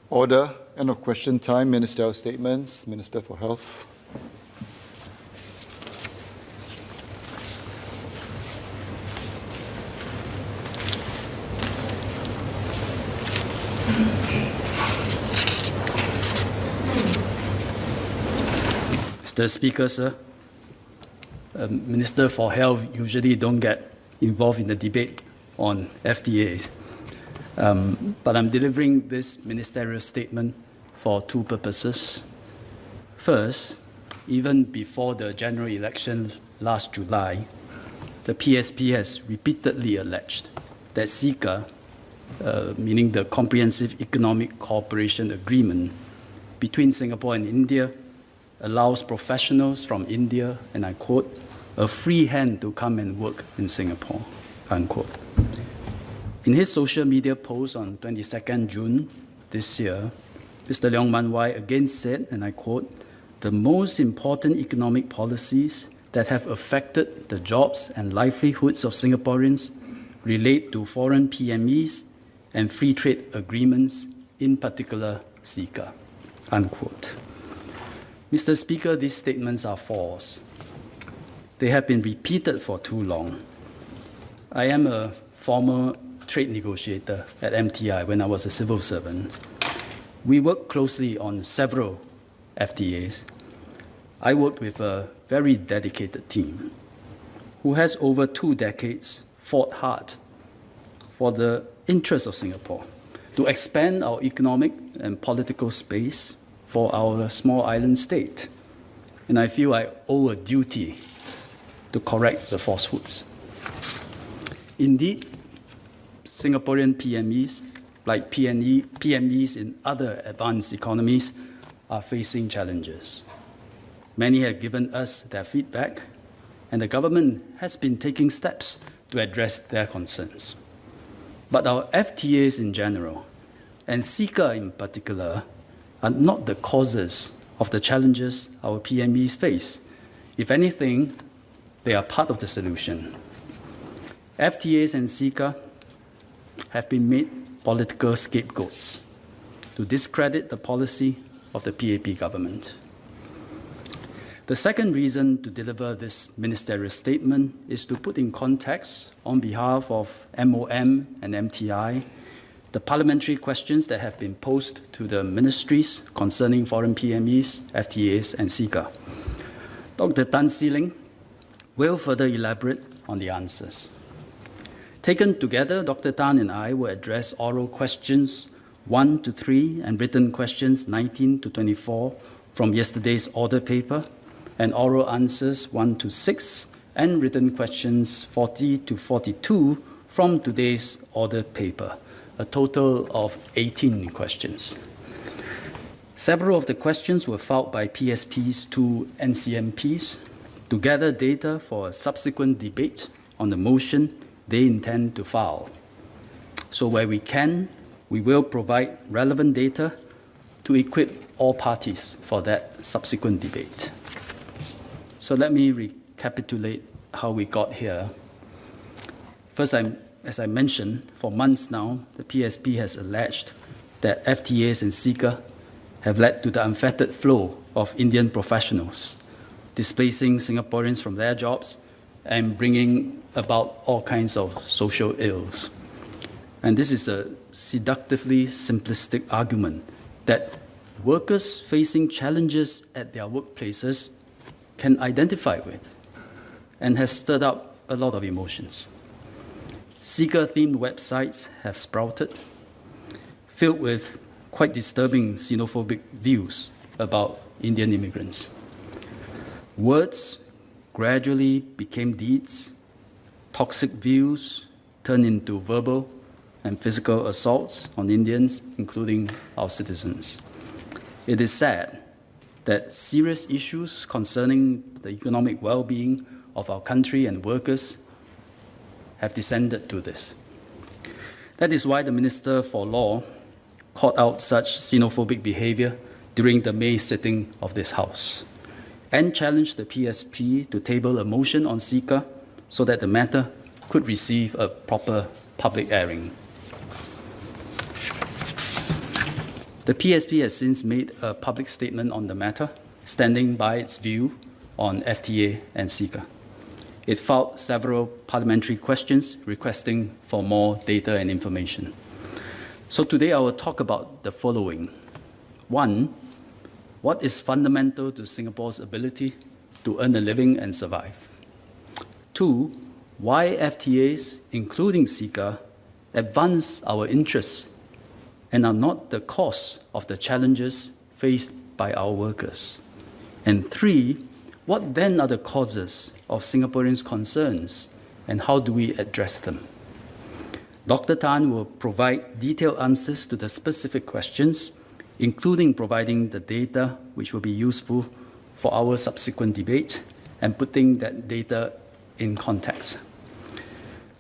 Order. End of question time. Ministerial statements. Minister for Health. Mr. Speaker, sir, Minister for Health usually don't get involved in the debate on FTAs. But I'm delivering this ministerial statement for two purposes. First, even before the general election last July, the PSP has repeatedly alleged that CECA, meaning the Comprehensive Economic Cooperation Agreement between Singapore and India, allows professionals from India, and I quote, a free hand to come and work in Singapore, unquote. In his social media post on 22nd June this year, Mr. Leong Man Wai again said, and I quote, the most important economic policies that have affected the jobs and livelihoods of Singaporeans relate to foreign PMEs and free trade agreements, in particular CECA, unquote. Mr. Speaker, these statements are false. They have been repeated for too long. I am a former trade negotiator at MTI when I was a civil servant. We worked closely on several FTAs. I worked with a very dedicated team who has over 2 decades fought hard for the interests of Singapore to expand our economic and political space for our small island state. And I feel I owe a duty to correct the falsehoods. Indeed, Singaporean PMEs, like PMEs in other advanced economies, are facing challenges. Many have given us their feedback, and the government has been taking steps to address their concerns. But our FTAs in general, and CECA in particular, are not the causes of the challenges our PMEs face. If anything, they are part of the solution. FTAs and CECA have been made political scapegoats to discredit the policy of the PAP government. The second reason to deliver this ministerial statement is to put in context, on behalf of MOM and MTI, the parliamentary questions that have been posed to the ministries concerning foreign PMEs, FTAs, and CECA. Dr. Tan See Leng will further elaborate on the answers. Taken together, Dr. Tan and I will address oral questions 1 to 3 and written questions 19 to 24 from yesterday's order paper, and oral answers 1 to 6 and written questions 40 to 42 from today's order paper, a total of 18 questions. Several of the questions were filed by PSPs to NCMPs to gather data for a subsequent debate on the motion they intend to file. So where we can, we will provide relevant data to equip all parties for that subsequent debate. So let me recapitulate how we got here. First, as I mentioned, for months now, the PSP has alleged that FTAs and CECA have led to the unfettered flow of Indian professionals, displacing Singaporeans from their jobs and bringing about all kinds of social ills. And this is a seductively simplistic argument that workers facing challenges at their workplaces can identify with, and has stirred up a lot of emotions. CECA-themed websites have sprouted, filled with quite disturbing xenophobic views about Indian immigrants. Words gradually became deeds, toxic views turned into verbal and physical assaults on Indians, including our citizens. It is sad that serious issues concerning the economic well-being of our country and workers have descended to this. That is why the Minister for Law called out such xenophobic behavior during the May sitting of this House and challenged the PSP to table a motion on CECA so that the matter could receive a proper public airing. The PSP has since made a public statement on the matter, standing by its view on FTA and CECA. It filed several parliamentary questions requesting for more data and information. So today I will talk about the following. 1, what is fundamental to Singapore's ability to earn a living and survive? 2, why FTAs, including CECA, advance our interests and are not the cause of the challenges faced by our workers. And 3, what then are the causes of Singaporeans' concerns and how do we address them? Dr. Tan will provide detailed answers to the specific questions, including providing the data which will be useful for our subsequent debate and putting that data in context.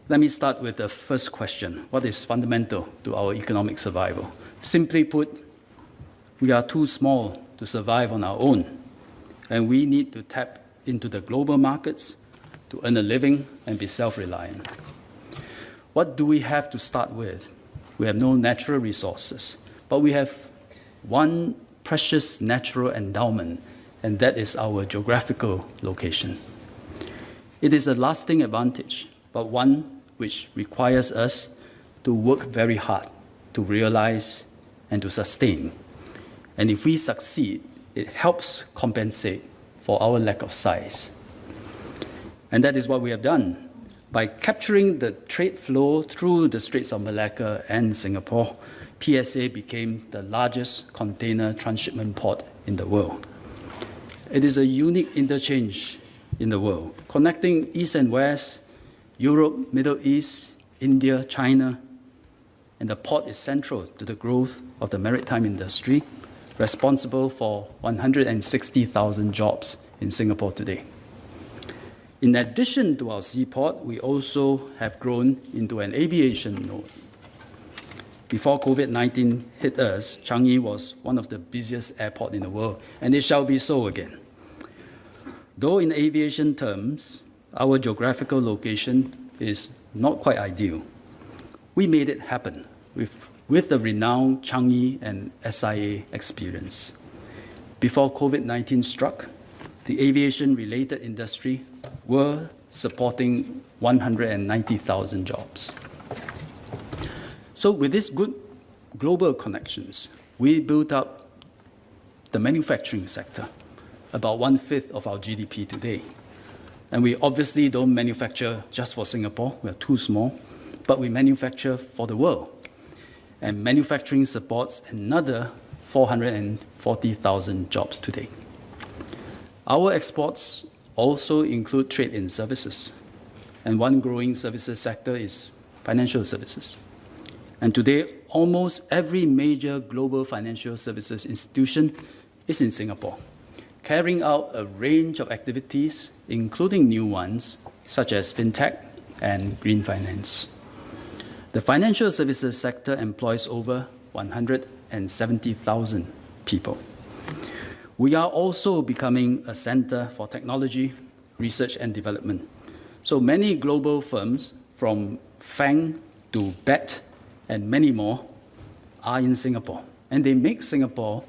Let me start with the first question. What is fundamental to our economic survival? Simply put, we are too small to survive on our own, and we need to tap into the global markets to earn a living and be self-reliant. What do we have to start with? We have no natural resources, but we have one precious natural endowment, and that is our geographical location. It is a lasting advantage, but one which requires us to work very hard to realize and to sustain. And if we succeed, it helps compensate for our lack of size. And that is what we have done. By capturing the trade flow through the Straits of Malacca and Singapore, PSA became the largest container transshipment port in the world. It is a unique interchange in the world, connecting East and West, Europe, Middle East, India, China, and the port is central to the growth of the maritime industry, responsible for 160,000 jobs in Singapore today. In addition to our seaport, we also have grown into an aviation node. Before COVID-19 hit us, Changi was one of the busiest airports in the world, and it shall be so again. Though in aviation terms, our geographical location is not quite ideal, we made it happen with the renowned Changi and SIA experience. Before COVID-19 struck, the aviation-related industry were supporting 190,000 jobs. So with these good global connections, we built up the manufacturing sector, about 1/5 of our GDP today. And we obviously don't manufacture just for Singapore, we're too small, but we manufacture for the world. And manufacturing supports another 440,000 jobs today. Our exports also include trade in services, and one growing services sector is financial services. And today, almost every major global financial services institution is in Singapore, carrying out a range of activities, including new ones, such as fintech and green finance. The financial services sector employs over 170,000 people. We are also becoming a center for technology, research and development. So many global firms, from FANG to BET and many more, are in Singapore. And they make Singapore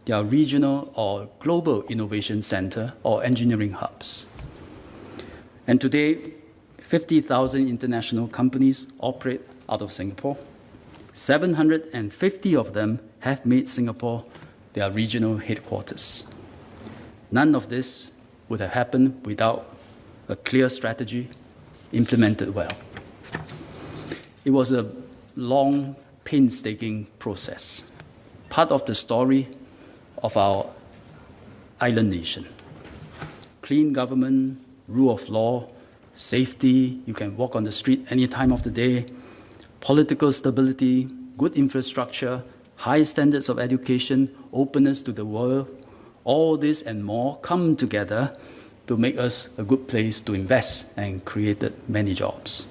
their regional or global innovation center or engineering hubs. And today, 50,000 international companies operate out of Singapore. 750 of them have made Singapore their regional headquarters. None of this would have happened without a clear strategy implemented well. It was a long, painstaking process, part of the story of our island nation. Clean government, rule of law, safety, you can walk on the street any time of the day, political stability, good infrastructure, high standards of education, openness to the world, all this and more come together to make us a good place to invest and created many jobs.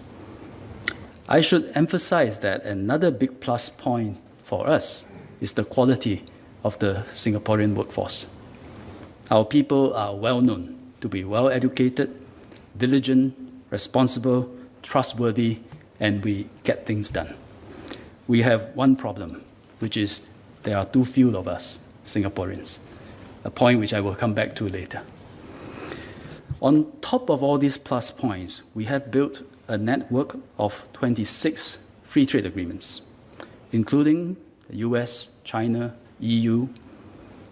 I should emphasize that another big plus point for us is the quality of the Singaporean workforce. Our people are well known to be well educated, diligent, responsible, trustworthy, and we get things done. We have one problem, which is there are too few of us Singaporeans, a point which I will come back to later. On top of all these plus points, we have built a network of 26 free trade agreements, including the US, China, EU,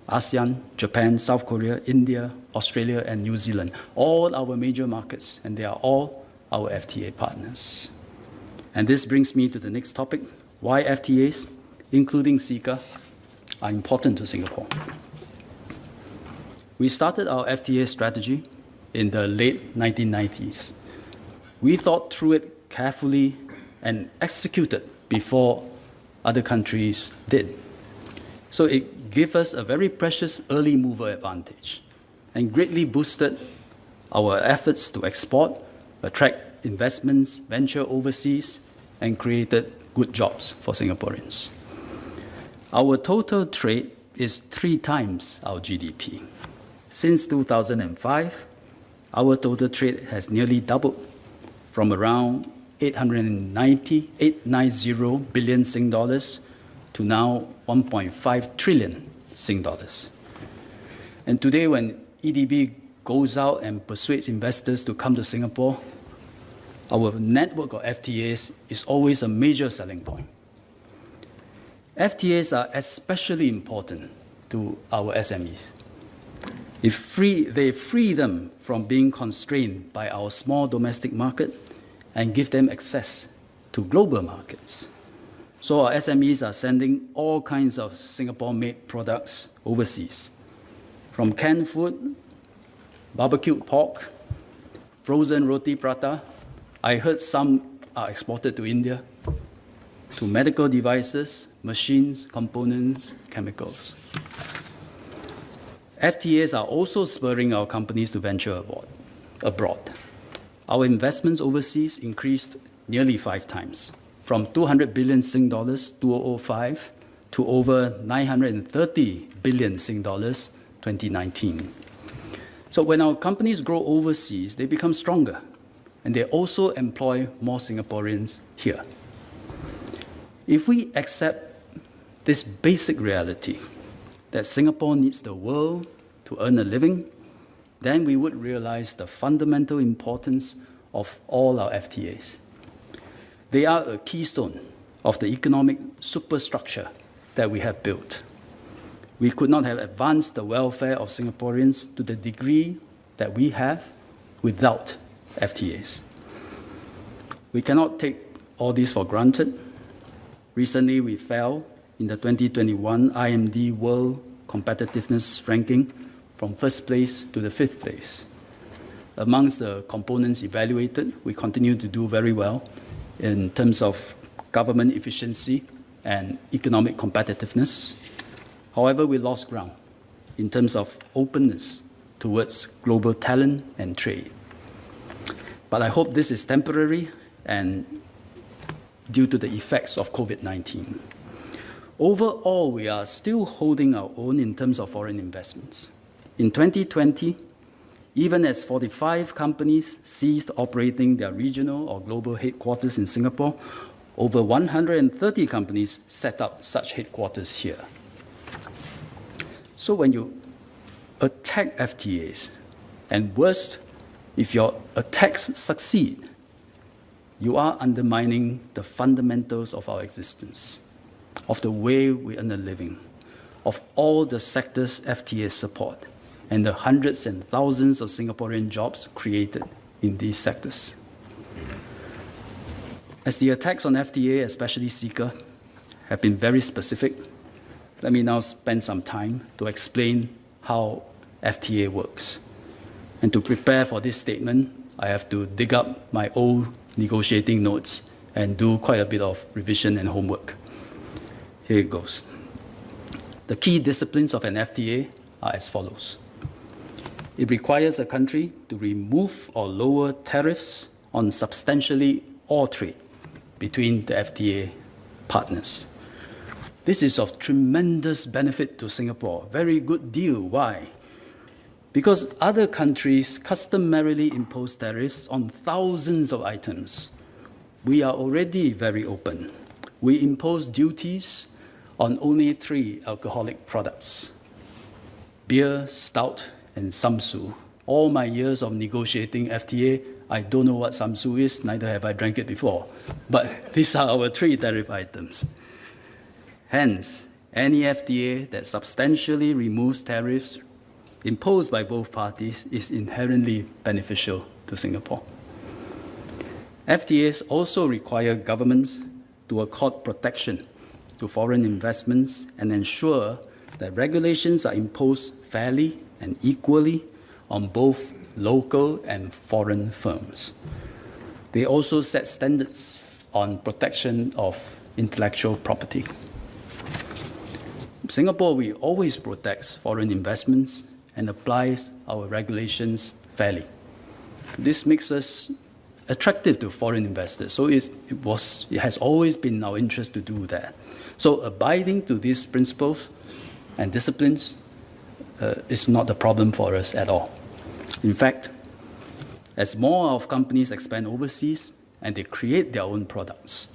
ASEAN, Japan, South Korea, India, Australia, and New Zealand, all our major markets, and they are all our FTA partners. And this brings me to the next topic, why FTAs, including CECA, are important to Singapore. We started our FTA strategy in the late 1990s. We thought through it carefully and executed before other countries did. So it gave us a very precious early mover advantage and greatly boosted our efforts to export, attract investments, venture overseas, and created good jobs for Singaporeans. Our total trade is 3 times our GDP. Since 2005, our total trade has nearly doubled from around 890 billion Sing dollars to now 1.5 trillion Sing dollars. And today, when EDB goes out and persuades investors to come to Singapore, our network of FTAs is always a major selling point. FTAs are especially important to our SMEs. They free them from being constrained by our small domestic market and give them access to global markets. So our SMEs are sending all kinds of Singapore-made products overseas, from canned food, barbecued pork, frozen roti prata. I heard some are exported to India, to medical devices, machines, components, chemicals. FTAs are also spurring our companies to venture abroad. Our investments overseas increased nearly 5 times, from 200 billion Sing dollars 2005 to over 930 billion Sing dollars 2019. So when our companies grow overseas, they become stronger, and they also employ more Singaporeans here. If we accept this basic reality, that Singapore needs the world to earn a living, then we would realize the fundamental importance of all our FTAs. They are a keystone of the economic superstructure that we have built. We could not have advanced the welfare of Singaporeans to the degree that we have without FTAs. We cannot take all this for granted. Recently, we fell in the 2021 IMD World Competitiveness Ranking from 1st place to the 5th place. Amongst the components evaluated, we continue to do very well in terms of government efficiency and economic competitiveness. However, we lost ground in terms of openness towards global talent and trade. But I hope this is temporary and due to the effects of COVID-19. Overall, we are still holding our own in terms of foreign investments. In 2020, even as 45 companies ceased operating their regional or global headquarters in Singapore, over 130 companies set up such headquarters here. So when you attack FTAs, and worst, if your attacks succeed, you are undermining the fundamentals of our existence, of the way we earn a living, of all the sectors FTAs support, and the hundreds and thousands of Singaporean jobs created in these sectors. As the attacks on FTA, especially CECA, have been very specific, let me now spend some time to explain how FTA works. And to prepare for this statement, I have to dig up my old negotiating notes and do quite a bit of revision and homework. Here it goes. The key disciplines of an FTA are as follows. It requires a country to remove or lower tariffs on substantially all trade between the FTA partners. This is of tremendous benefit to Singapore. Very good deal. Why? Because other countries customarily impose tariffs on thousands of items. We are already very open. We impose duties on only 3 alcoholic products: beer, stout, and samsu. All my years of negotiating FTA, I don't know what samsu is, neither have I drank it before. But these are our 3 tariff items. Hence, any FTA that substantially removes tariffs imposed by both parties is inherently beneficial to Singapore. FTAs also require governments to accord protection to foreign investments and ensure that regulations are imposed fairly and equally on both local and foreign firms. They also set standards on protection of intellectual property. Singapore, we always protects foreign investments and applies our regulations fairly. This makes us attractive to foreign investors. So it has always been in our interest to do that. So abiding to these principles and disciplines is not a problem for us at all. In fact, as more of companies expand overseas and they create their own products,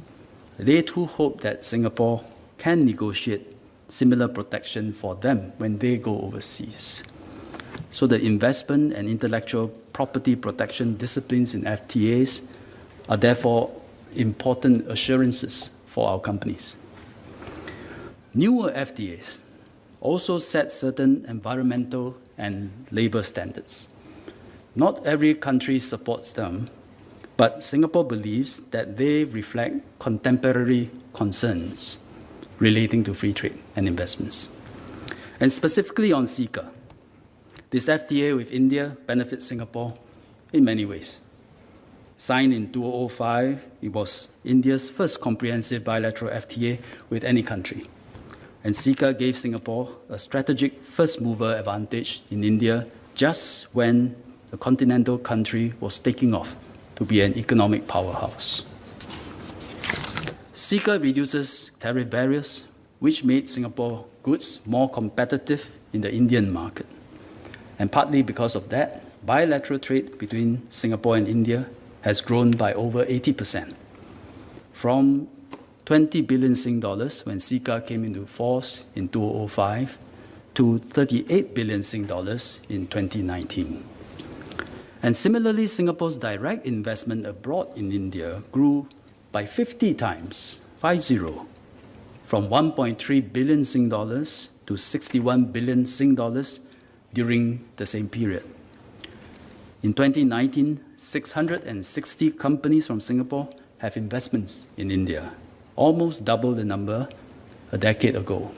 they too hope that Singapore can negotiate similar protection for them when they go overseas. So the investment and intellectual property protection disciplines in FTAs are therefore important assurances for our companies. Newer FTAs also set certain environmental and labor standards. Not every country supports them, but Singapore believes that they reflect contemporary concerns relating to free trade and investments. And specifically on CECA, this FTA with India benefits Singapore in many ways. Signed in 2005, it was India's first comprehensive bilateral FTA with any country. And CECA gave Singapore a strategic first-mover advantage in India just when the continental country was taking off to be an economic powerhouse. CECA reduces tariff barriers, which made Singapore goods more competitive in the Indian market. And partly because of that, bilateral trade between Singapore and India has grown by over 80%, from 20 billion Sing dollars when CECA came into force in 2005 to 38 billion Sing dollars in 2019. And similarly, Singapore's direct investment abroad in India grew by 50 times, 50, from 1.3 billion Sing dollars to 61 billion Sing dollars during the same period. In 2019, 660 companies from Singapore have investments in India, almost double the number a decade ago.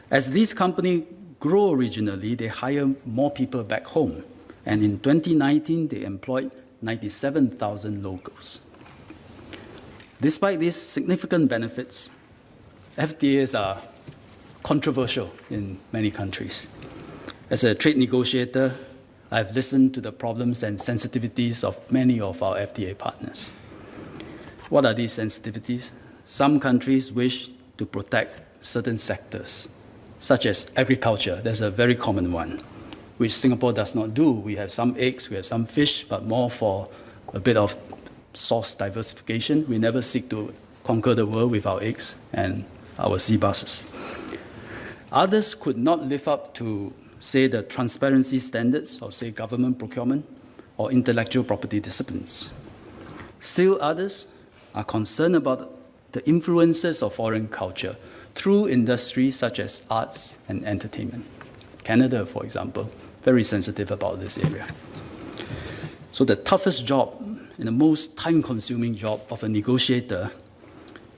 As these companies grow regionally, they hire more people back home. And in 2019, they employed 97,000 locals. Despite these significant benefits, FTAs are controversial in many countries. As a trade negotiator, I've listened to the problems and sensitivities of many of our FTA partners. What are these sensitivities? Some countries wish to protect certain sectors, such as agriculture. There's a very common one, which Singapore does not do. We have some eggs, we have some fish, but more for a bit of source diversification. We never seek to conquer the world with our eggs and our sea basses. Others could not live up to, say, the transparency standards of, say, government procurement or intellectual property disciplines. Still others are concerned about the influences of foreign culture through industries such as arts and entertainment. Canada, for example, very sensitive about this area. So the toughest job and the most time-consuming job of a negotiator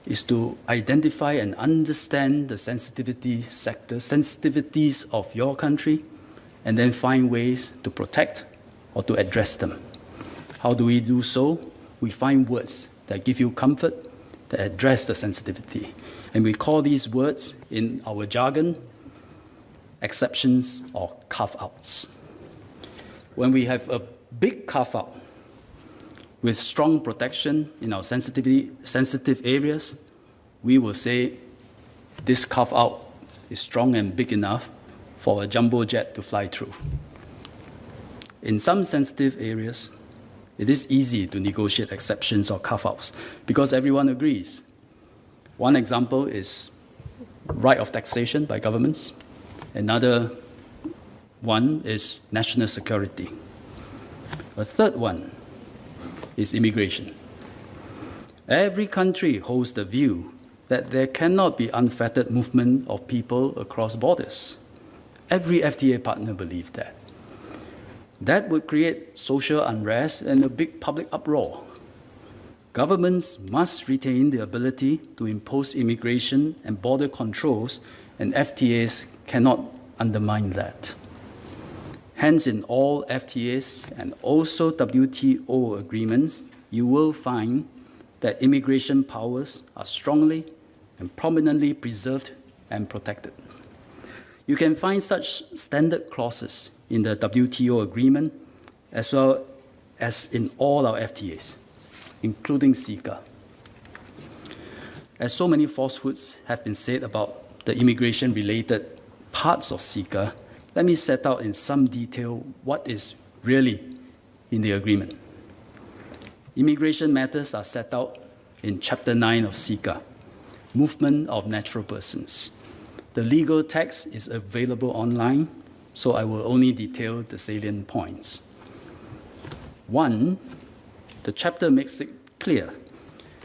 is to identify and understand the sensitivities of your country, and then find ways to protect or to address them. How do we do so? We find words that give you comfort, that address the sensitivity. And we call these words, in our jargon, exceptions or carve-outs. When we have a big carve-out with strong protection in our sensitive areas, we will say this carve-out is strong and big enough for a jumbo jet to fly through. In some sensitive areas, it is easy to negotiate exceptions or carve-outs because everyone agrees. One example is right of taxation by governments. Another one is national security. A third one is immigration. Every country holds the view that there cannot be unfettered movement of people across borders. Every FTA partner believes that. That would create social unrest and a big public uproar. Governments must retain the ability to impose immigration and border controls, and FTAs cannot undermine that. Hence, in all FTAs and also WTO agreements, you will find that immigration powers are strongly and prominently preserved and protected. You can find such standard clauses in the WTO agreement as well as in all our FTAs, including CECA. As so many falsehoods have been said about the immigration-related parts of CECA, let me set out in some detail what is really in the agreement. Immigration matters are set out in Chapter 9 of CECA, Movement of Natural Persons. The legal text is available online, so I will only detail the salient points. 1, the chapter makes it clear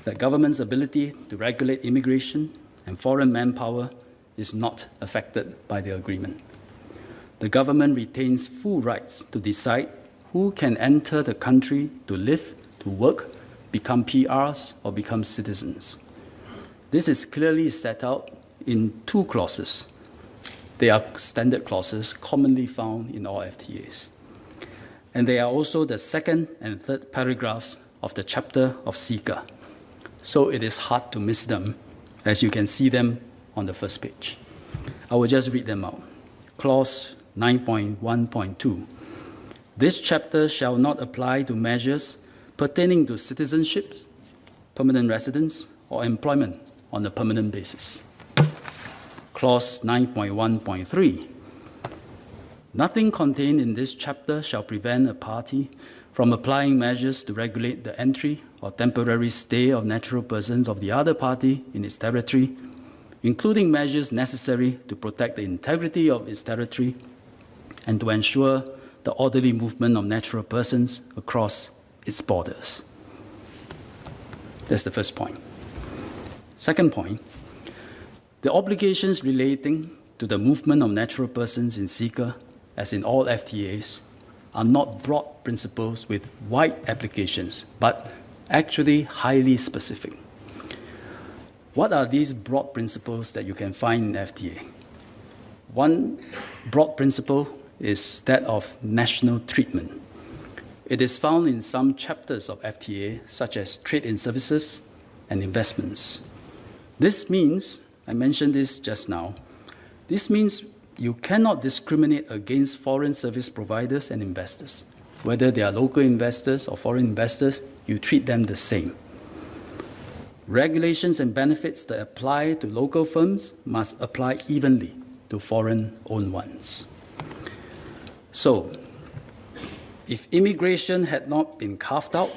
that government's ability to regulate immigration and foreign manpower is not affected by the agreement. The government retains full rights to decide who can enter the country to live, to work, become PRs, or become citizens. This is clearly set out in 2 clauses. They are standard clauses commonly found in all FTAs. And they are also the 2nd and 3rd paragraphs of the chapter of CECA. So it is hard to miss them, as you can see them on the first page. I will just read them out. Clause 9.1.2. This chapter shall not apply to measures pertaining to citizenship, permanent residence, or employment on a permanent basis. Clause 9.1.3. Nothing contained in this chapter shall prevent a party from applying measures to regulate the entry or temporary stay of natural persons of the other party in its territory, including measures necessary to protect the integrity of its territory and to ensure the orderly movement of natural persons across its borders. That's the first point. Second point, the obligations relating to the movement of natural persons in CECA, as in all FTAs, are not broad principles with wide applications, but actually highly specific. What are these broad principles that you can find in FTA? One broad principle is that of national treatment. It is found in some chapters of FTA, such as trade in services and investments. This means, I mentioned this just now, this means you cannot discriminate against foreign service providers and investors. Whether they are local investors or foreign investors, you treat them the same. Regulations and benefits that apply to local firms must apply evenly to foreign-owned ones. So, if immigration had not been carved out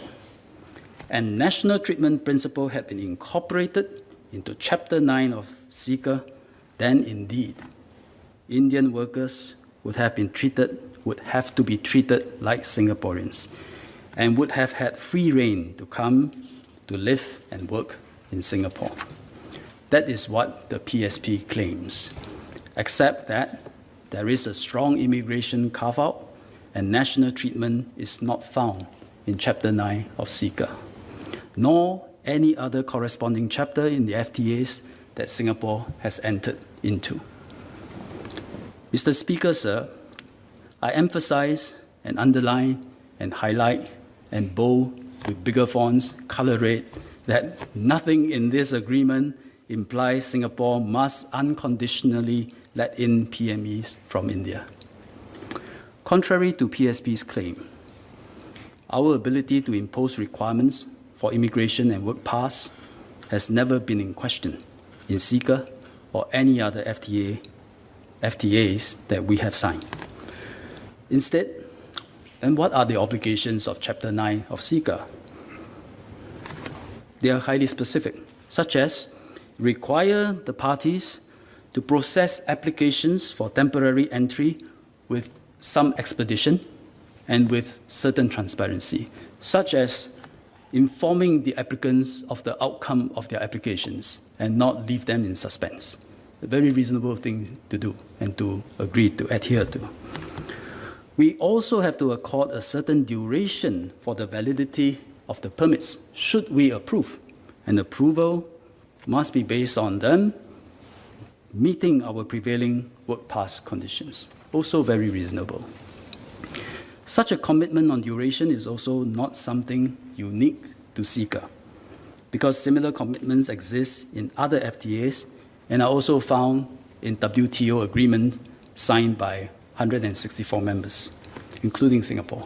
and national treatment principle had been incorporated into Chapter 9 of CECA, then indeed, Indian workers would have to be treated like Singaporeans and would have had free rein to come to live and work in Singapore. That is what the PSP claims, except that there is a strong immigration carve-out and national treatment is not found in Chapter 9 of CECA, nor any other corresponding chapter in the FTAs that Singapore has entered into. Mr. Speaker, sir, I emphasize and underline and highlight and bold with bigger fonts, color red, that nothing in this agreement implies Singapore must unconditionally let in PMEs from India. Contrary to PSP's claim, our ability to impose requirements for immigration and work pass has never been in question in CECA or any other FTAs that we have signed. Instead, then what are the obligations of Chapter 9 of CECA? They are highly specific, such as require the parties to process applications for temporary entry with some expedition and with certain transparency, such as informing the applicants of the outcome of their applications and not leave them in suspense. A very reasonable thing to do and to agree to adhere to. We also have to accord a certain duration for the validity of the permits, should we approve. And approval must be based on them meeting our prevailing work pass conditions. Also very reasonable. Such a commitment on duration is also not something unique to CECA, because similar commitments exist in other FTAs and are also found in WTO agreements signed by 164 members, including Singapore.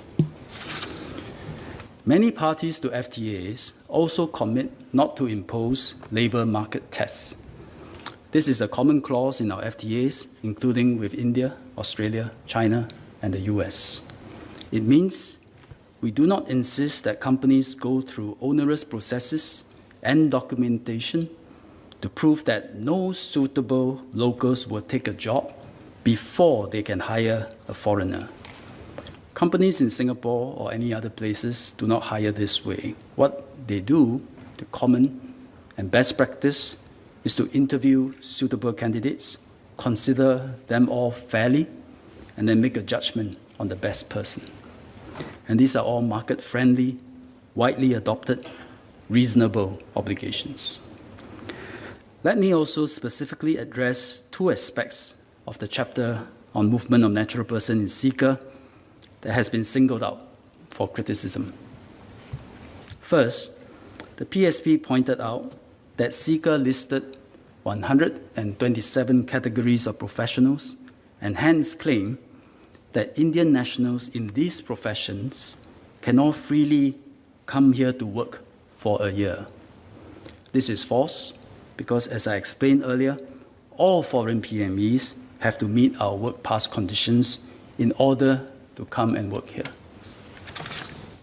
Many parties to FTAs also commit not to impose labor market tests. This is a common clause in our FTAs, including with India, Australia, China, and the US. It means we do not insist that companies go through onerous processes and documentation to prove that no suitable locals will take a job before they can hire a foreigner. Companies in Singapore or any other places do not hire this way. What they do, the common and best practice, is to interview suitable candidates, consider them all fairly, and then make a judgment on the best person. And these are all market-friendly, widely adopted, reasonable obligations. Let me also specifically address two aspects of the chapter on movement of natural person in CECA that has been singled out for criticism. First, the PSP pointed out that CECA listed 127 categories of professionals and hence claimed that Indian nationals in these professions cannot freely come here to work for a year. This is false because, as I explained earlier, all foreign PMEs have to meet our work pass conditions in order to come and work here.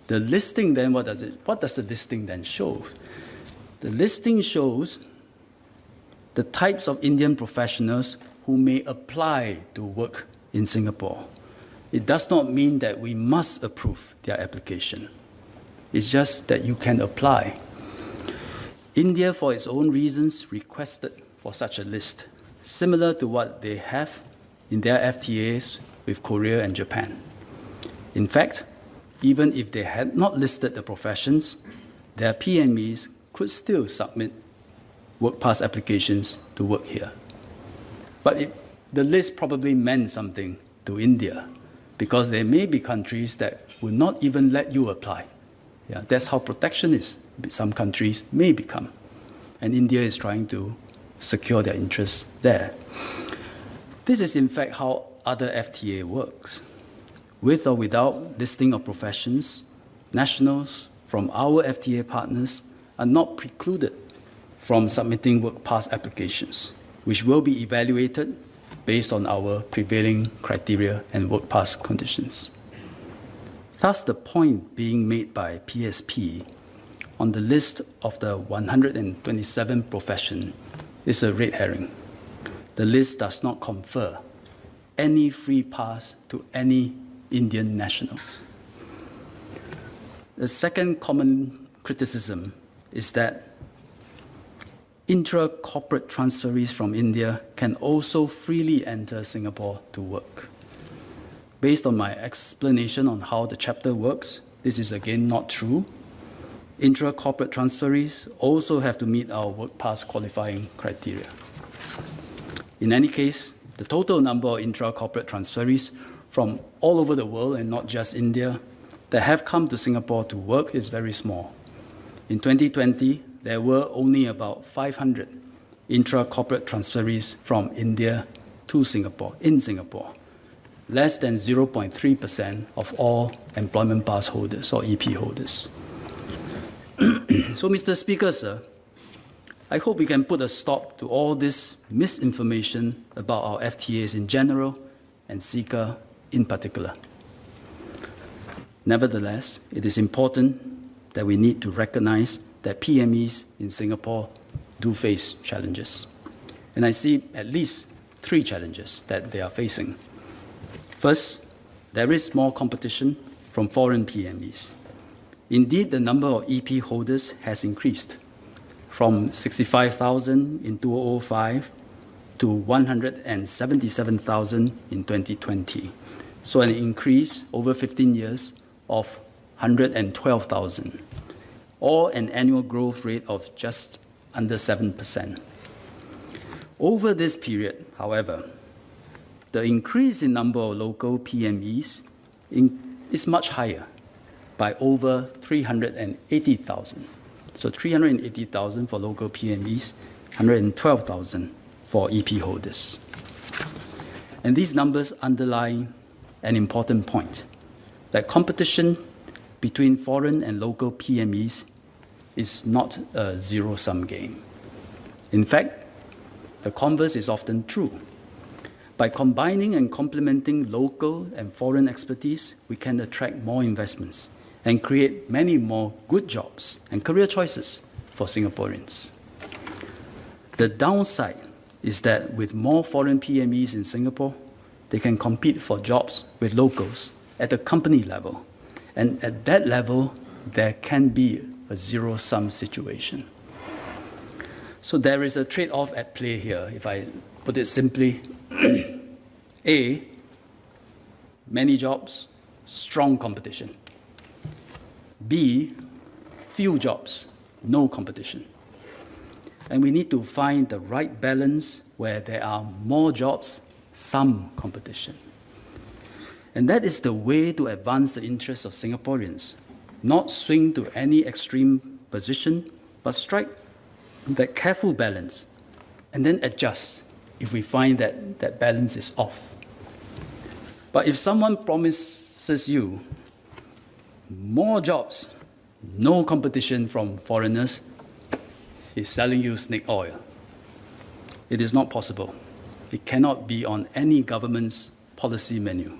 The listing then, what does the listing then show? The listing shows the types of Indian professionals who may apply to work in Singapore. It does not mean that we must approve their application. It's just that you can apply. India, for its own reasons, requested for such a list, similar to what they have in their FTAs with Korea and Japan. In fact, even if they had not listed the professions, their PMEs could still submit work pass applications to work here. But the list probably meant something to India, because there may be countries that will not even let you apply. Yeah, that's how protectionist some countries may become. And India is trying to secure their interests there. This is in fact how other FTA works. With or without listing of professions, nationals from our FTA partners are not precluded from submitting work pass applications, which will be evaluated based on our prevailing criteria and work pass conditions. Thus, the point being made by PSP on the list of the 127 professions is a red herring. The list does not confer any free pass to any Indian nationals. The second common criticism is that intra-corporate transferees from India can also freely enter Singapore to work. Based on my explanation on how the chapter works, this is again not true. Intra-corporate transferees also have to meet our work pass qualifying criteria. In any case, the total number of intra-corporate transferees from all over the world, and not just India, that have come to Singapore to work is very small. In 2020, there were only about 500 intra-corporate transferees from India to Singapore, in Singapore, less than 0.3% of all employment pass holders or EP holders. So, Mr. Speaker, sir, I hope we can put a stop to all this misinformation about our FTAs in general and CECA in particular. Nevertheless, it is important that we need to recognize that PMEs in Singapore do face challenges. And I see at least three challenges that they are facing. First, there is more competition from foreign PMEs. Indeed, the number of EP holders has increased from 65,000 in 2005 to 177,000 in 2020. So an increase over 15 years of 112,000, or an annual growth rate of just under 7%. Over this period, however, the increase in number of local PMEs is much higher, by over 380,000. So 380,000 for local PMEs, 112,000 for EP holders. And these numbers underline an important point, that competition between foreign and local PMEs is not a zero-sum game. In fact, the converse is often true. By combining and complementing local and foreign expertise, we can attract more investments and create many more good jobs and career choices for Singaporeans. The downside is that with more foreign PMEs in Singapore, they can compete for jobs with locals at the company level. And at that level, there can be a zero-sum situation. So there is a trade-off at play here, if I put it simply. A, many jobs, strong competition. B, few jobs, no competition. And we need to find the right balance where there are more jobs, some competition. And that is the way to advance the interests of Singaporeans, not swing to any extreme position, but strike that careful balance and then adjust if we find that that balance is off. But if someone promises you more jobs, no competition from foreigners, is selling you snake oil. It is not possible. It cannot be on any government's policy menu.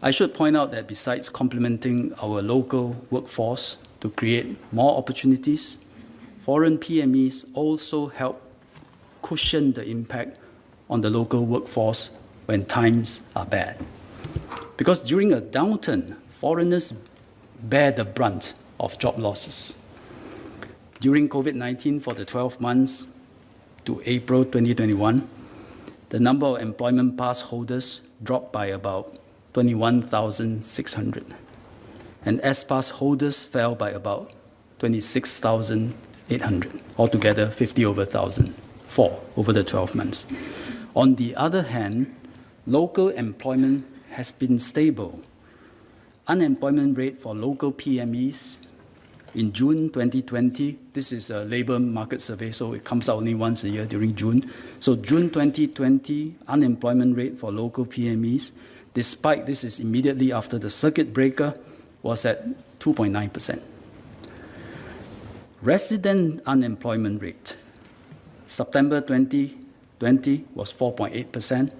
I should point out that besides complementing our local workforce to create more opportunities, foreign PMEs also help cushion the impact on the local workforce when times are bad. Because during a downturn, foreigners bear the brunt of job losses. During COVID-19, for the 12 months to April 2021, the number of employment pass holders dropped by about 21,600, and S-Pass holders fell by about 26,800, altogether 50 over 1,004 over the 12 months. On the other hand, local employment has been stable. Unemployment rate for local PMEs in June 2020, this is a labor market survey, so it comes out only once a year during June. So June 2020, unemployment rate for local PMEs, despite this is immediately after the circuit breaker, was at 2.9%. Resident unemployment rate, September 2020 was 4.8%,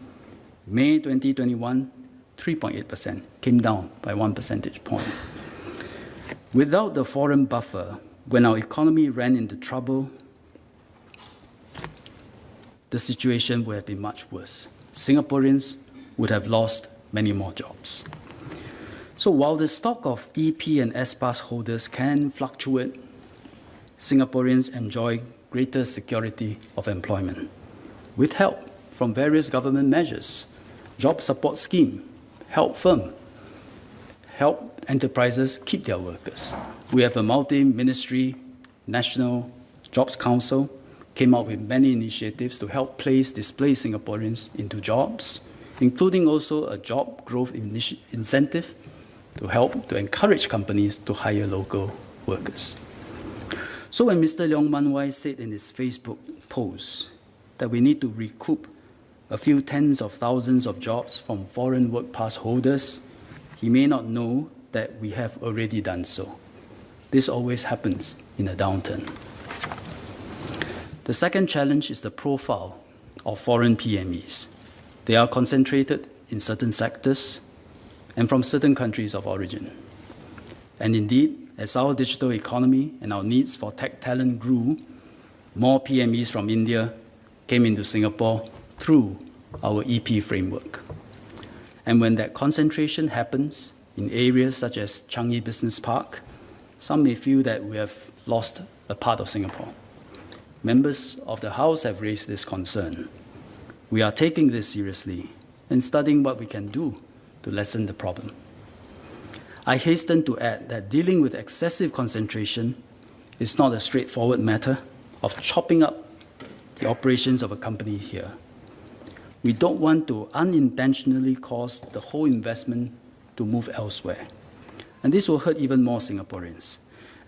May 2021, 3.8%, came down by 1 percentage point. Without the foreign buffer, when our economy ran into trouble, the situation would have been much worse. Singaporeans would have lost many more jobs. So while the stock of EP and S-Pass holders can fluctuate, Singaporeans enjoy greater security of employment with help from various government measures, job support scheme, help firm, help enterprises keep their workers. We have a multi-ministry National Jobs Council, came up with many initiatives to help place displaced Singaporeans into jobs, including also a job growth incentive to help to encourage companies to hire local workers. So when Mr. Leong Man Wai said in his Facebook post that we need to recoup a few tens of thousands of jobs from foreign work pass holders, he may not know that we have already done so. This always happens in a downturn. The second challenge is the profile of foreign PMEs. They are concentrated in certain sectors and from certain countries of origin. And indeed, as our digital economy and our needs for tech talent grew, more PMEs from India came into Singapore through our EP framework. And when that concentration happens in areas such as Changi Business Park, some may feel that we have lost a part of Singapore. Members of the House have raised this concern. We are taking this seriously and studying what we can do to lessen the problem. I hasten to add that dealing with excessive concentration is not a straightforward matter of chopping up the operations of a company here. We don't want to unintentionally cause the whole investment to move elsewhere. And this will hurt even more Singaporeans.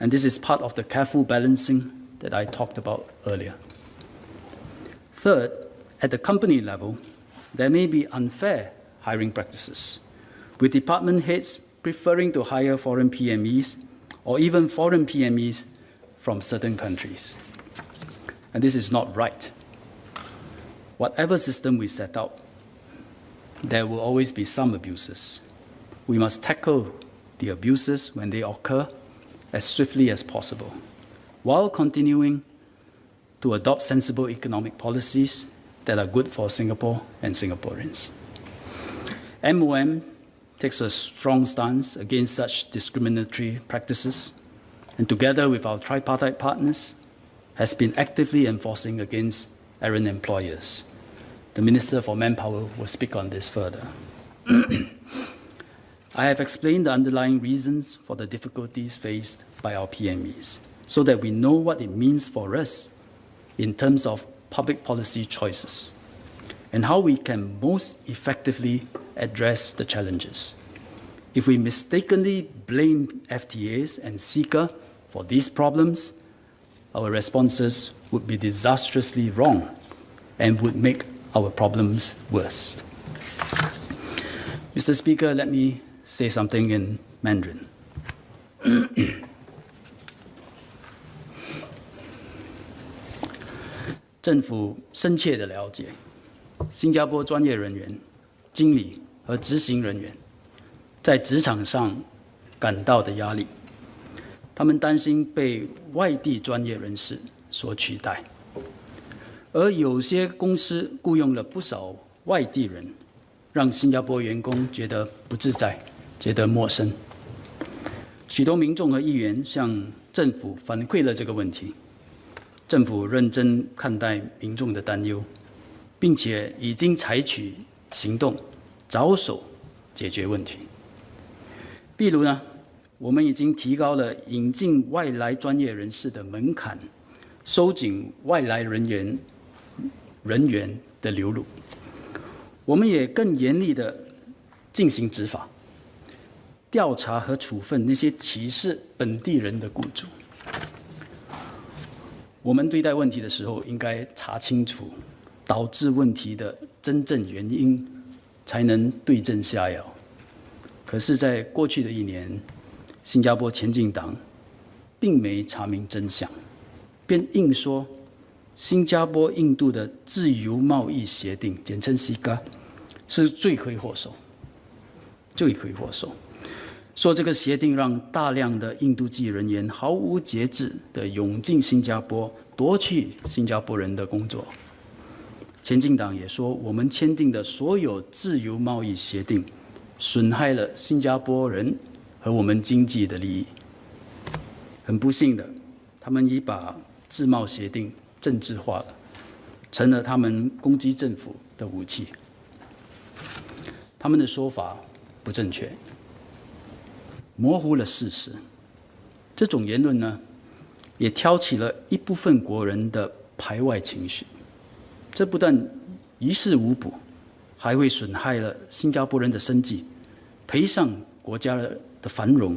And this is part of the careful balancing that I talked about earlier. Third, at the company level, there may be unfair hiring practices, with department heads preferring to hire foreign PMEs or even foreign PMEs from certain countries. And this is not right. Whatever system we set out, there will always be some abuses. We must tackle the abuses when they occur as swiftly as possible, while continuing to adopt sensible economic policies that are good for Singapore and Singaporeans. MOM takes a strong stance against such discriminatory practices, and together with our tripartite partners, has been actively enforcing against errant employers. The Minister for Manpower will speak on this further. I have explained the underlying reasons for the difficulties faced by our PMEs, so that we know what it means for us in terms of public policy choices and how we can most effectively address the challenges. If we mistakenly blame FTAs and CECA for these problems, our responses would be disastrously wrong and would make our problems worse. Mr. Speaker, let me say something in Mandarin. 政府深切地了解新加坡专业人员、经理和执行人员在职场上感到的压力，他们担心被外地专业人士所取代，而有些公司雇佣了不少外地人，让新加坡员工觉得不自在，觉得陌生。许多民众和议员向政府反馈了这个问题，政府认真看待民众的担忧，并且已经采取行动，着手解决问题。例如呢，我们已经提高了引进外来专业人士的门槛，收紧外来人员的流入。我们也更严厉地进行执法，调查和处分那些歧视本地人的雇主。我们对待问题的时候，应该查清楚导致问题的真正原因，才能对症下药。可是，在过去的1年，新加坡前进党并没查明真相，便硬说新加坡印度的自由贸易协定，简称 CECA， 是罪魁祸首。罪魁祸首，说这个协定让大量的印度籍人员毫无节制地涌进新加坡，夺去新加坡人的工作。前进党也说，我们签订的所有自由贸易协定，损害了新加坡人和我们经济的利益。很不幸的，他们已把自贸协定政治化了，成了他们攻击政府的武器。他们的说法不正确，模糊了事实。这种言论呢，也挑起了一部分国人的排外情绪。这不但于事无补，还会损害了新加坡人的生计，赔上国家的繁荣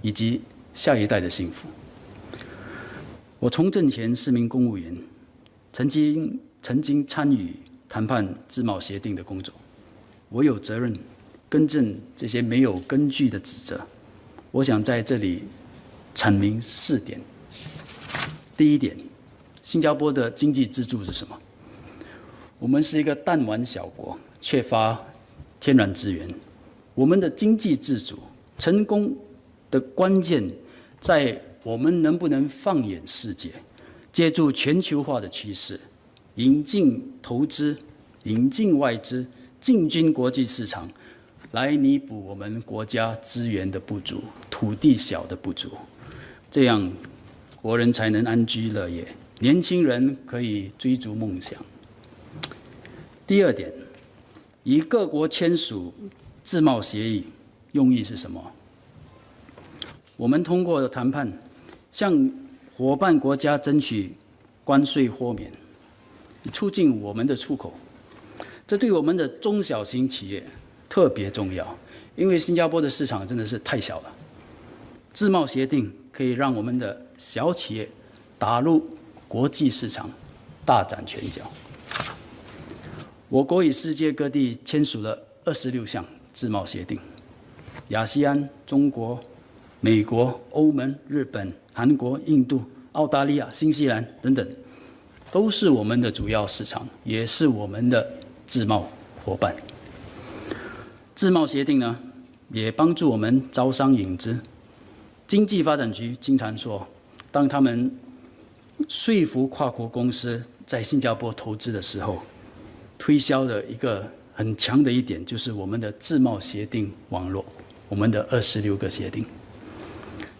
以及下一代的幸福。我从政前是名公务员，曾经参与谈判自贸协定的工作，我有责任更正这些没有根据的指责。我想在这里阐明4点。第一点，新加坡的经济支柱是什么？我们是一个弹丸小国，缺乏天然资源。我们的经济自主成功的关键在我们能不能放眼世界，借助全球化的趋势，引进投资，引进外资，进军国际市场，来弥补我们国家资源的不足、土地小的不足，这样国人才能安居乐业，年轻人可以追逐梦想。第二点，与各国签署自贸协议，用意是什么？我们通过谈判，向伙伴国家争取关税豁免，促进我们的出口。这对我们的中小型企业特别重要，因为新加坡的市场真的是太小了。自贸协定可以让我们的小企业打入国际市场，大展拳脚。我国与世界各地签署了26项自贸协定，亚细安、中国、美国、欧盟、日本、韩国、印度、澳大利亚、新西兰等等，都是我们的主要市场，也是我们的自贸伙伴。自贸协定呢，也帮助我们招商引资。经济发展局经常说，当他们说服跨国公司在新加坡投资的时候，推销的一个很强的一点就是我们的自贸协定网络，我们的26个协定。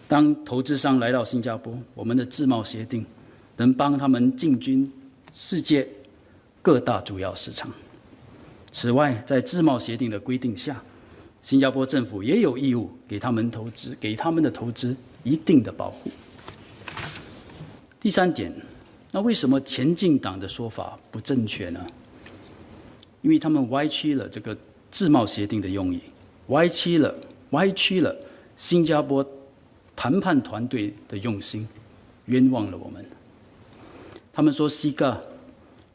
当投资商来到新加坡，我们的自贸协定能帮他们进军世界各大主要市场。此外，在自贸协定的规定下，新加坡政府也有义务给他们的投资一定的保护。第三点，那为什么前进党的说法不正确呢？因为他们歪曲了这个自贸协定的用意，歪曲了新加坡谈判团队的用心，冤枉了我们。他们说 CECA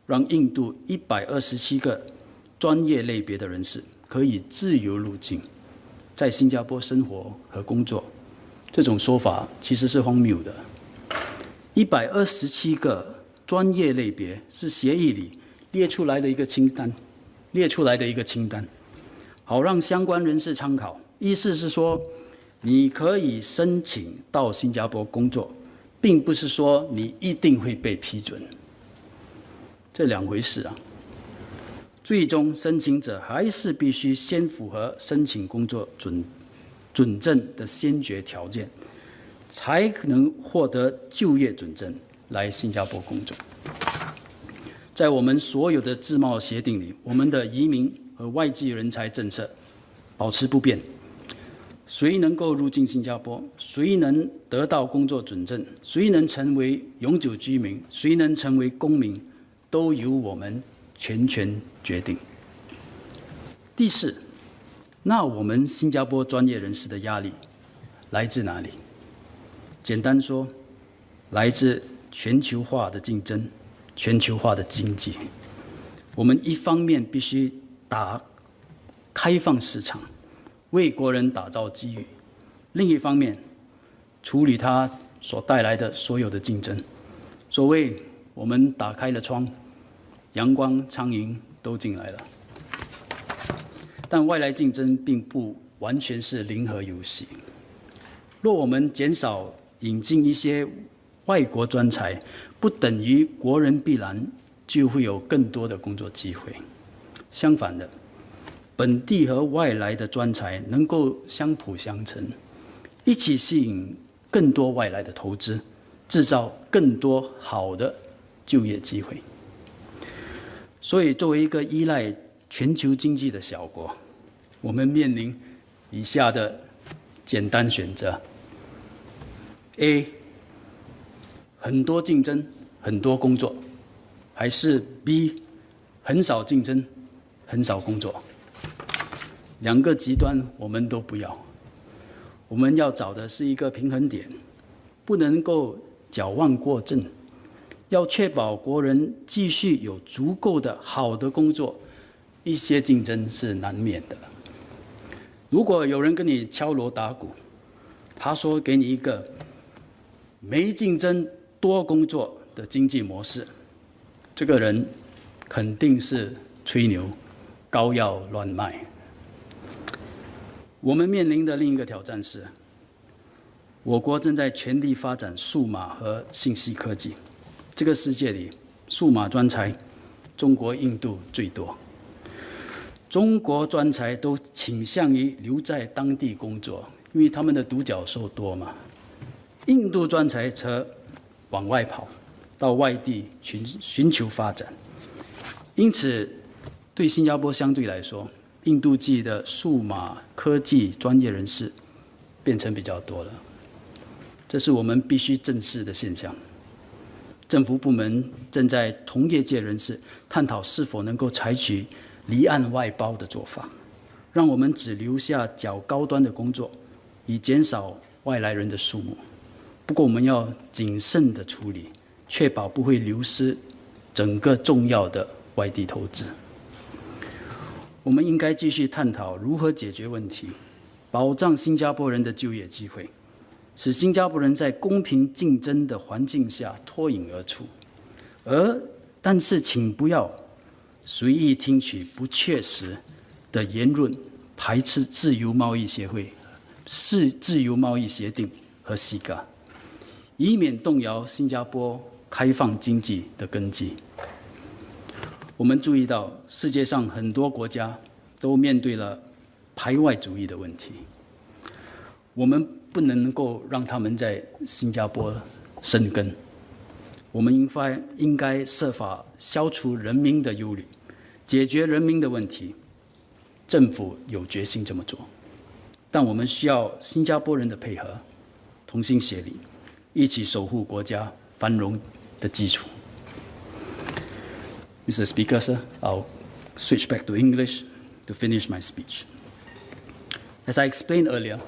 让印度127个专业类别的人士可以自由入境，在新加坡生活和工作，这种说法其实是荒谬的。127个专业类别是协议里列出来的一个清单，好让相关人士参考。意思是说，你可以申请到新加坡工作，并不是说你一定会被批准，这两回事啊。最终，申请者还是必须先符合申请工作准证的先决条件，才能获得就业准证来新加坡工作。在我们所有的自贸协定里，我们的移民和外籍人才政策保持不变。谁能够入境新加坡，谁能得到工作准证，谁能成为永久居民，谁能成为公民，都由我们全权决定。第四，那我们新加坡专业人士的压力来自哪里？简单说，来自全球化的竞争，全球化的经济。我们一方面必须开放市场，为国人打造机遇；另一方面，处理它所带来的所有的竞争。所谓我们打开了窗，阳光、苍蝇都进来了。但外来竞争并不完全是零和游戏。若我们减少引进一些外国专才，不等于国人必然就会有更多的工作机会。相反的，本地和外来的专才能够相辅相成，一起吸引更多外来的投资，制造更多好的就业机会。所以，作为一个依赖全球经济的小国，我们面临以下的简单选择 ：A. 很多竞争，很多工作，还是 B. 很少竞争，很少工作。两个极端我们都不要，我们要找的是一个平衡点，不能够矫枉过正，要确保国人继续有足够的好的工作，一些竞争是难免的。如果有人跟你敲锣打鼓，他说给你一个没竞争多工作的经济模式，这个人肯定是吹牛、膏药乱卖。我们面临的另一个挑战是，我国正在全力发展数码和信息科技。这个世界里，数码专才中国、印度最多。中国专才都倾向于留在当地工作，因为他们的独角兽多嘛。印度专才则往外跑，到外地寻求发展。因此，对新加坡相对来说，印度籍的数码科技专业人士变成比较多了，这是我们必须正视的现象。政府部门正在同业界人士探讨是否能够采取离岸外包的做法，让我们只留下较高端的工作，以减少外来人的数目。不过，我们要谨慎的处理，确保不会流失整个重要的外地投资。我们应该继续探讨如何解决问题，保障新加坡人的就业机会，使新加坡人在公平竞争的环境下脱颖而出。但是，请不要随意听取不确实的言论，排斥自由贸易协定和 CECA， 以免动摇新加坡开放经济的根基。我们注意到，世界上很多国家都面对了排外主义的问题，我们不能够让他们在新加坡生根。我们应该设法消除人民的忧虑，解决人民的问题。政府有决心这么做，但我们需要新加坡人的配合，同心协力，一起守护国家繁荣的基础。Mr. Speaker, sir, I'll switch back to English to finish my speech. As I explained earlier,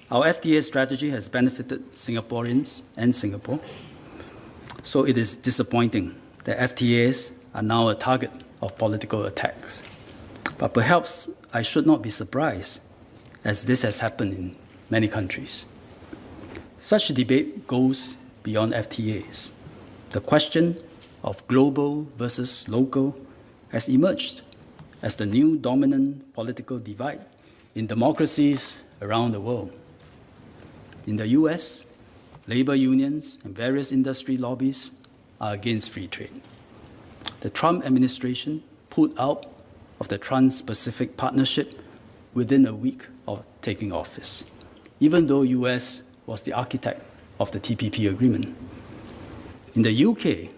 our FTA strategy has benefited Singaporeans and Singapore, so it is disappointing that FTAs are now a target of political attacks. But perhaps I should not be surprised, as this has happened in many countries. Such debate goes beyond FTAs. The question of global versus local has emerged as the new dominant political divide in democracies around the world. In the US, labor unions and various industry lobbies are against free trade. The Trump administration pulled out of the Trans-Pacific Partnership within a week of taking office, even though US was the architect of the TPP agreement. In the UK,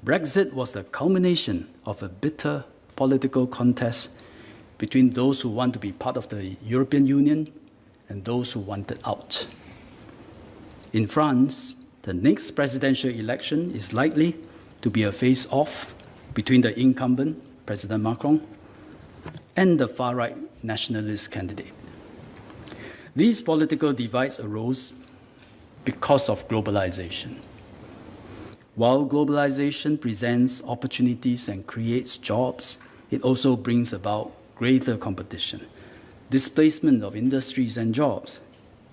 Brexit was the culmination of a bitter political contest between those who want to be part of the European Union and those who wanted out. In France, the next presidential election is likely to be a face-off between the incumbent, President Macron, and the far-right nationalist candidate. These political divides arose because of globalization. While globalization presents opportunities and creates jobs, it also brings about greater competition, displacement of industries and jobs,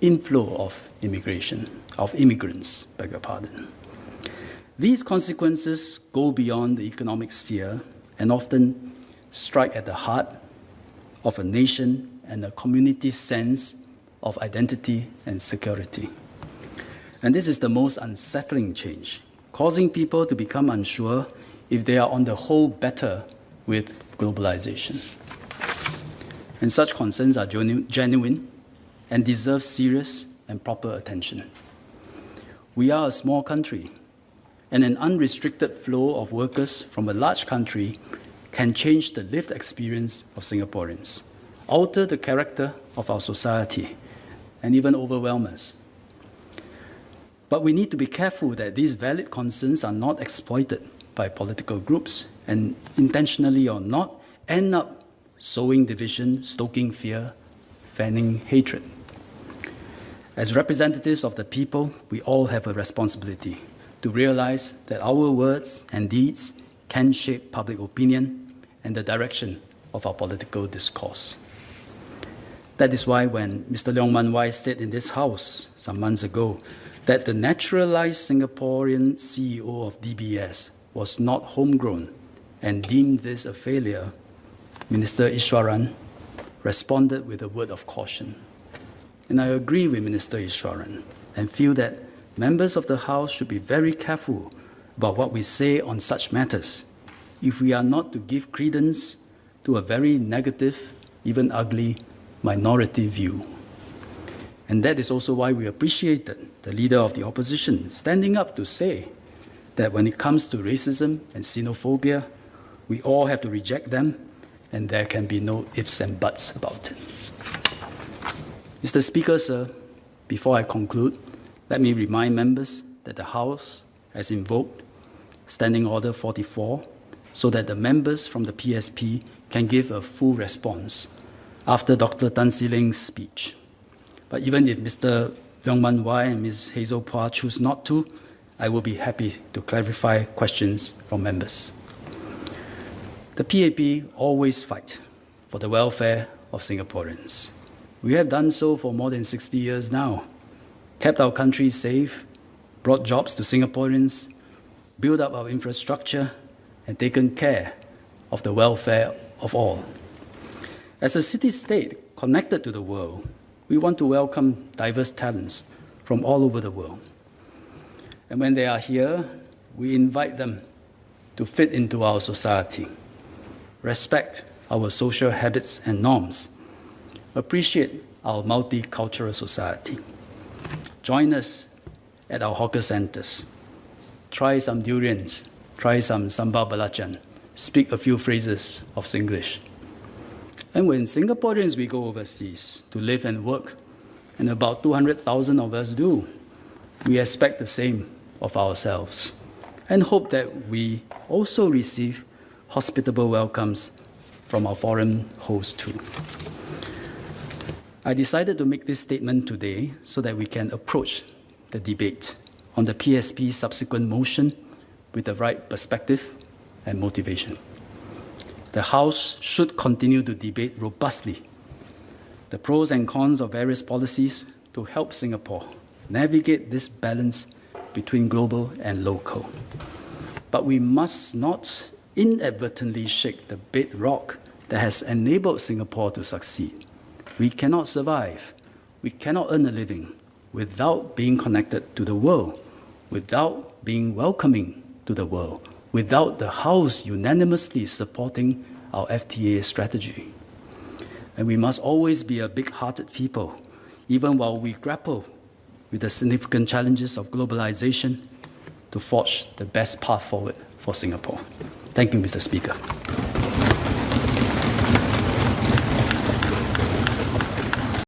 inflow of immigrants. These consequences go beyond the economic sphere and often strike at the heart of a nation and a community's sense of identity and security. And this is the most unsettling change, causing people to become unsure if they are on the whole better with globalization. And such concerns are genuine and deserve serious and proper attention. We are a small country, and an unrestricted flow of workers from a large country can change the lived experience of Singaporeans, alter the character of our society, and even overwhelm us. But we need to be careful that these valid concerns are not exploited by political groups and, intentionally or not, end up sowing division, stoking fear, fanning hatred. As representatives of the people, we all have a responsibility to realize that our words and deeds can shape public opinion and the direction of our political discourse. That is why when Mr. Leong Man Wai said in this House some months ago that the naturalized Singaporean CEO of DBS was not homegrown and deemed this a failure, Minister Iswaran responded with a word of caution. And I agree with Minister Iswaran and feel that members of the House should be very careful about what we say on such matters if we are not to give credence to a very negative, even ugly, minority view. And that is also why we appreciated the leader of the opposition standing up to say that when it comes to racism and xenophobia, we all have to reject them, and there can be no ifs and buts about it. Mr. Speaker, sir, before I conclude, let me remind members that the House has invoked Standing Order 44 so that the members from the PSP can give a full response after Dr. Tan See Leng's speech. But even if Mr. Leong Man Wai and Ms. Hazel Phua choose not to, I will be happy to clarify questions from members. The PAP always fight for the welfare of Singaporeans. We have done so for more than 60 years now, kept our country safe, brought jobs to Singaporeans, built up our infrastructure, and taken care of the welfare of all. As a city-state connected to the world, we want to welcome diverse talents from all over the world. And when they are here, we invite them to fit into our society, respect our social habits and norms, appreciate our multicultural society. Join us at our hawker centers. Try some durians, try some sambal belacan, speak a few phrases of Singlish. And when Singaporeans we go overseas to live and work, and about 200,000 of us do, we expect the same of ourselves and hope that we also receive hospitable welcomes from our foreign hosts too. I decided to make this statement today so that we can approach the debate on the PSP subsequent motion with the right perspective and motivation. The House should continue to debate robustly the pros and cons of various policies to help Singapore navigate this balance between global and local. But we must not inadvertently shake the bedrock that has enabled Singapore to succeed. We cannot survive, we cannot earn a living without being connected to the world, without being welcoming to the world, without the House unanimously supporting our FTA strategy. And we must always be a big-hearted people, even while we grapple with the significant challenges of globalization to forge the best path forward for Singapore. Thank you, Mr. Speaker.